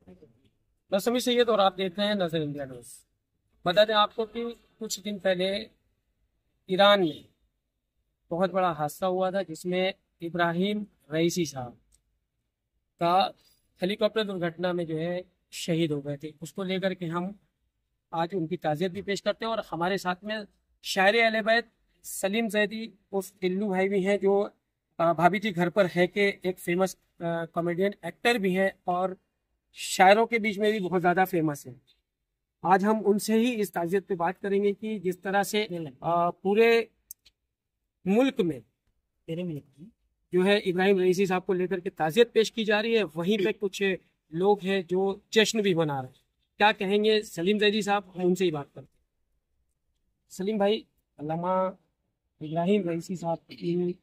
मौसमी सैयद और आप देख रहे हैं नजर इंडिया न्यूज। बता दें आपको कि कुछ दिन पहले ईरान में बहुत बड़ा हादसा हुआ था, जिसमें इब्राहिम रईसी साहब का हेलीकॉप्टर दुर्घटना में जो है शहीद हो गए थे। उसको लेकर के हम आज उनकी ताज़ियत भी पेश करते हैं, और हमारे साथ में शायर अहले बैत सलीम जैदी उस टिल्लू भाई भी हैं, जो भाभी जी घर पर है के एक फेमस कॉमेडियन एक्टर भी हैं, और शायरों के बीच में भी बहुत ज़्यादा फेमस है। आज हम उनसे ही इस ताज़ियत पे बात करेंगे कि जिस तरह से पूरे मुल्क में जो है इब्राहिम रईसी साहब को लेकर के ताज़ियत पेश की जा रही है, वहीं पे कुछ लोग हैं जो जश्न भी मना रहे हैं। क्या कहेंगे सलीम जैदी साहब, हम उनसे ही बात करते हैं। सलीम भाई, अल्लामा इब्राहिम रईसी साहब की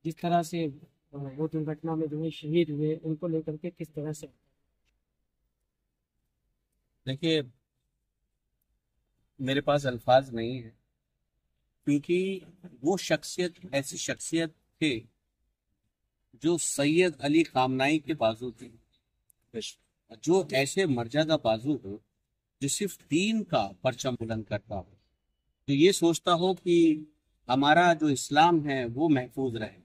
जिस तरह से वो दुर्घटना में जो है शहीद हुए, उनको लेकर के किस तरह से? देखिए, मेरे पास अल्फाज नहीं है, क्योंकि वो शख्सियत ऐसी शख्सियत थे जो सैयद अली खामनाई के बाजू थे, जो ऐसे मर्यादा बाजू हो, जो सिर्फ दीन का परचम बुलंद करता हो, जो ये सोचता हो कि हमारा जो इस्लाम है वो महफूज रहे,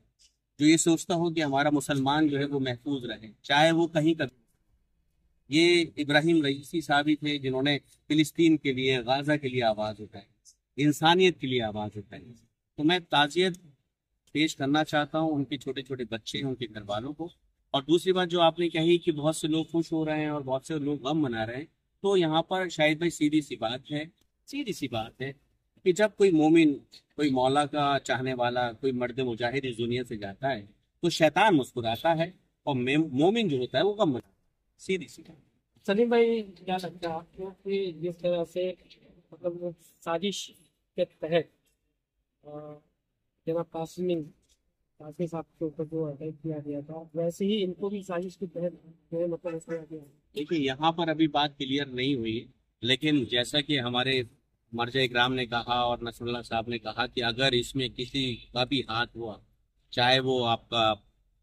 जो ये सोचता हो कि हमारा मुसलमान जो है वो महफूज रहे, चाहे वो कहीं का। ये इब्राहिम रईसी साहब ही थे जिन्होंने फिलिस्तीन के लिए, गाजा के लिए आवाज उठाई, इंसानियत के लिए आवाज उठाई। तो मैं ताजियत पेश करना चाहता हूँ उनके छोटे छोटे बच्चे, उनके घर वालों को। और दूसरी बात जो आपने कही कि बहुत से लोग खुश हो रहे हैं और बहुत से लोग गम मना रहे हैं, तो यहाँ पर शायद भाई सीधी सी बात है, सीधी सी बात है कि जब कोई मोमिन, कोई मौला का चाहने वाला, कोई मर्द मुजाहिद इस दुनिया से जाता है, तो शैतान मुस्कुराता है और मोमिन जो होता है वो गम मनाता है। सीधी सी बात। सलीम भाई, क्या लगता है आपको कि जिस तरह से मतलब वो साजिश के तहत जनाब कासिम साहब के ऊपर जो अटैक किया गया था, वैसे ही इनको भी साजिश के तहत जो है मतलब ऐसा किया गया? देखिए, यहाँ पर अभी बात क्लियर नहीं हुई है, लेकिन जैसा कि हमारे मर्जा इकराम ने कहा और नसरुल्लाह साहब ने कहा कि अगर इसमें किसी का भी हाथ हुआ, चाहे वो आपका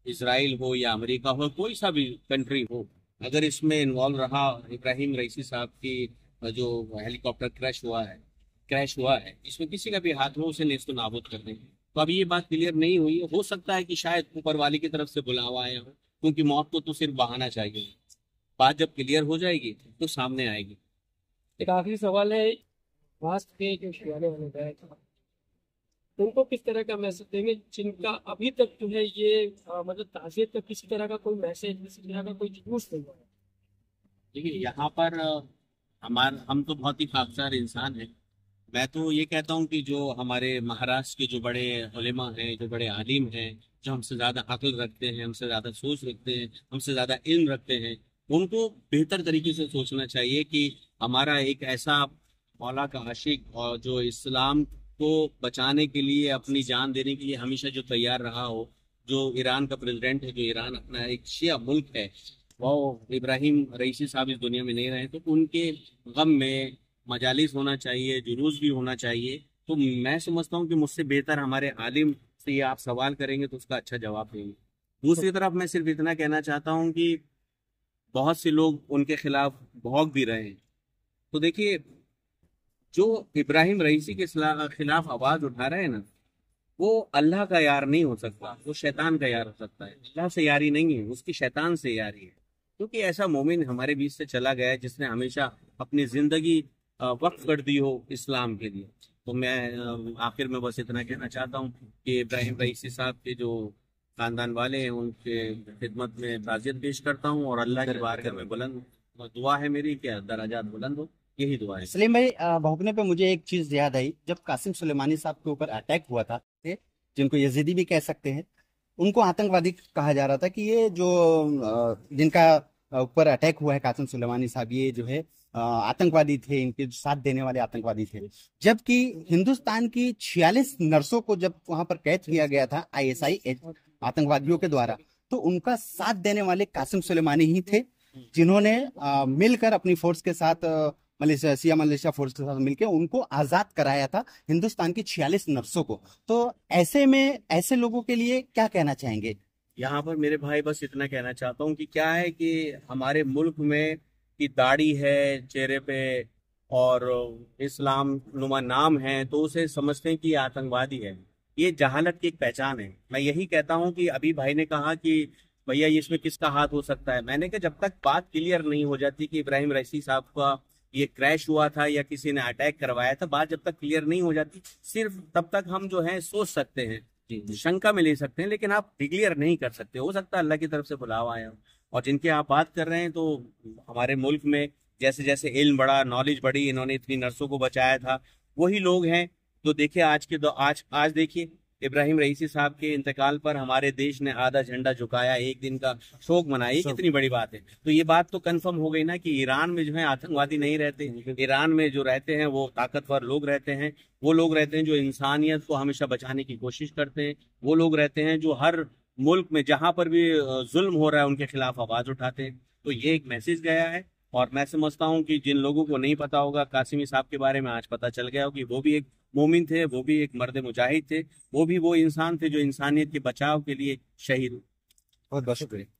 इसराइल हो या अमेरिका हो, कोई सा भी कंट्री हो, अगर इसमें इन्वॉल्व रहा, इब्राहिम रईसी साहब की जो हेलीकॉप्टर क्रैश हुआ है, इसमें किसी का भी हाथ हो, उसे नेस्त नाबूद कर देंगे। तो अभी ये बात क्लियर नहीं हुई है, हो सकता है कि शायद ऊपर वाले की तरफ से बुलावा आया हो, क्योंकि मौत को तो सिर्फ बहाना चाहिए। बात जब क्लियर हो जाएगी तो सामने आएगी। एक आखिरी सवाल है, वास्ट के जो शियाने वाले गए थे, उनको किस तरह का मैसेज देंगे जिनका अभी तक जो है ये मतलब ताज़ियत का किसी तरह का कोई मैसेज, किसी तरह का कोई जुलूस नहीं हुआ? देखिए, यहाँ पर हम तो बहुत ही खाकसार इंसान हैं। मैं तो ये कहता हूँ कि जो हमारे महाराष्ट्र के जो बड़े उलेमा हैं, जो बड़े आलिम हैं, जो हमसे ज़्यादा अक्ल रखते हैं, हमसे ज़्यादा सोच रखते हैं, हमसे ज़्यादा इल्म रखते हैं, उनको बेहतर तरीके से सोचना चाहिए कि हमारा एक ऐसा मौला का आशिक और जो इस्लाम को बचाने के लिए, अपनी जान देने के लिए हमेशा जो तैयार रहा हो, जो ईरान का प्रेसिडेंट है, जो ईरान अपना एक शिया मुल्क है, वो इब्राहिम रईसी साहब इस दुनिया में नहीं रहे, तो उनके गम में मजालिस होना चाहिए, जुलूस भी होना चाहिए। तो मैं समझता हूँ कि मुझसे बेहतर हमारे आलिम से ये आप सवाल करेंगे तो उसका अच्छा जवाब देंगे। दूसरी तरफ मैं सिर्फ इतना कहना चाहता हूँ कि बहुत से लोग उनके खिलाफ भौंक भी रहे हैं। तो देखिए, जो इब्राहिम रईसी के खिलाफ आवाज उठा रहे हैं ना, वो अल्लाह का यार नहीं हो सकता, वो शैतान का यार हो सकता है। अल्लाह से यारी नहीं है, उसकी शैतान से यारी है। क्योंकि ऐसा मोमिन हमारे बीच से चला गया है जिसने हमेशा अपनी जिंदगी वक्फ कर दी हो इस्लाम के लिए। तो मैं आखिर में बस इतना कहना चाहता हूँ कि इब्राहिम रईसी साहब के जो खानदान वाले हैं, उनके खिदमत में ताज़ियत पेश करता हूँ, और अल्लाह की बारगाह में बुलंद दुआ है मेरी कि दराजात बुलंद हो। यही दुआ है। सलीम भाई, भौंकने पे मुझे एक चीज याद आई। जब कासिम सुलेमानी साहब के ऊपर अटैक हुआ था, जिनको यजीदी भी कह सकते हैं, उनको आतंकवादी कहा जा रहा था कि ये जो जिनका ऊपर अटैक हुआ है कासिम सुलेमानी साहब, ये जो है आतंकवादी थे, इनके साथ देने वाले आतंकवादी थे। जबकि हिंदुस्तान की 46 नर्सों को जब वहां पर कैद किया गया था आईएसआई आतंकवादियों के द्वारा, तो उनका साथ देने वाले कासिम सुलेमानी ही थे, जिन्होंने मिलकर अपनी फोर्स के साथ मलेशिया फोर्स के साथ मिलकर उनको आजाद कराया था, हिंदुस्तान की 46 नर्सों को। तो ऐसे में ऐसे लोगों के लिए क्या कहना चाहेंगे? यहाँ पर मेरे भाई बस इतना कहना चाहता हूँ कि क्या है कि हमारे मुल्क में की दाढ़ी है चेहरे पे और इस्लाम नुमा नाम है तो उसे समझते हैं कि ये आतंकवादी है। ये जहालत की एक पहचान है। मैं यही कहता हूं कि अभी भाई ने कहा कि भैया इसमें किसका हाथ हो सकता है। मैंने कहा जब तक बात क्लियर नहीं हो जाती कि इब्राहिम रईसी साहब का ये क्रैश हुआ था या किसी ने अटैक करवाया था, बात जब तक क्लियर नहीं हो जाती सिर्फ तब तक हम जो है सोच सकते हैं, शंका में ले सकते हैं, लेकिन आप डिक्लेयर नहीं कर सकते। हो सकता है अल्लाह की तरफ से बुलावा आया हो। और जिनकी आप बात कर रहे हैं तो हमारे मुल्क में जैसे जैसे इल्म बढ़ा, नॉलेज बढ़ी, इन्होंने इतनी नर्सों को बचाया था, वही लोग हैं। तो देखिए आज देखिए इब्राहिम रईसी साहब के इंतकाल पर हमारे देश ने आधा झंडा झुकाया, एक दिन का शोक मनाया। ये कितनी बड़ी बात है। तो ये बात तो कंफर्म हो गई ना कि ईरान में जो है आतंकवादी नहीं रहते। ईरान में जो रहते हैं वो ताकतवर लोग रहते हैं, वो लोग रहते हैं जो इंसानियत को हमेशा बचाने की कोशिश करते हैं, वो लोग रहते हैं जो हर मुल्क में जहां पर भी जुल्म हो रहा है उनके खिलाफ आवाज उठाते हैं। तो ये एक मैसेज गया है। और मैं समझता हूँ कि जिन लोगों को नहीं पता होगा कासिमी साहब के बारे में आज पता चल गया हो कि वो भी एक मोमिन थे, वो भी एक मर्द मुजाहिद थे, वो भी वो इंसान थे जो इंसानियत के बचाव के लिए शहीद हुए। बहुत बहुत शुक्रिया।